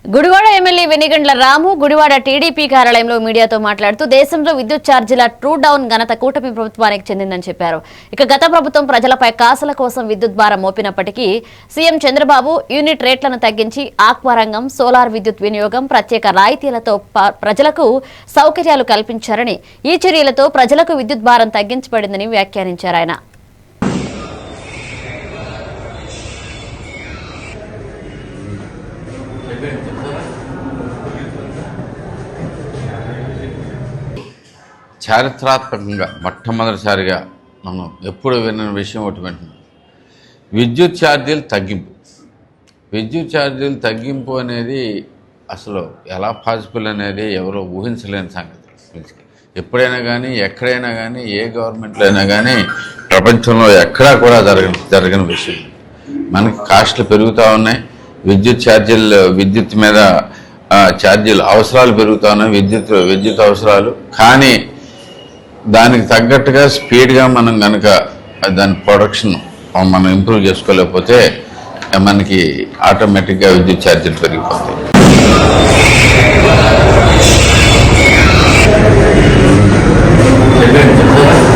Gudivada MLA Venigandla రాము Gudivada TDP కార్యాలయంలో మీడియాతో మాట్లాడుతూ దేశంలో విద్యుత్ ఛార్జీల ట్రూ డౌన్ ఘనత కూటమి ప్రభుత్వానికి చెందిందని చెప్పారు. ఇక గత ప్రభుత్వం ప్రజలపై కాసుల కోసం విద్యుత్ భారం మోపినప్పటికీ సీఎం చంద్రబాబు యూనిట్ రేట్లను తగ్గించి ఆక్వా రంగం, సోలార్ విద్యుత్ వినియోగం, ప్రత్యేక రాయితీలతో ప్రజలకు సౌకర్యాలు కల్పించారని, ఈ చర్యలతో ప్రజలకు విద్యుత్ భారం తగ్గించబడిందని వ్యాఖ్యానించారు. ఆయన చారిత్రాత్మకంగా మొట్టమొదటిసారిగా మనం ఎప్పుడు విన్న విషయం ఒకటి వింటున్నాం. విద్యుత్ ఛార్జీలు తగ్గింపు. విద్యుత్ ఛార్జీలు తగ్గింపు అనేది అసలు ఎలా పాసిబుల్ అనేది ఎవరో ఊహించలేని సంగతి. ఎప్పుడైనా కానీ, ఎక్కడైనా కానీ, ఏ గవర్నమెంట్లో అయినా కానీ ప్రపంచంలో ఎక్కడా కూడా జరగని విషయం. మనకి కాస్ట్లు పెరుగుతూ ఉన్నాయి, విద్యుత్ మీద ఛార్జీలు అవసరాలు పెరుగుతూ ఉన్నాయి, విద్యుత్ అవసరాలు. కానీ దానికి తగ్గట్టుగా స్పీడ్గా మనం కనుక దాని ప్రొడక్షన్ మనం ఇంప్రూవ్ చేసుకోలేకపోతే మనకి ఆటోమేటిక్గా విద్యుత్ ఛార్జీలు పెరిగిపోతాయి.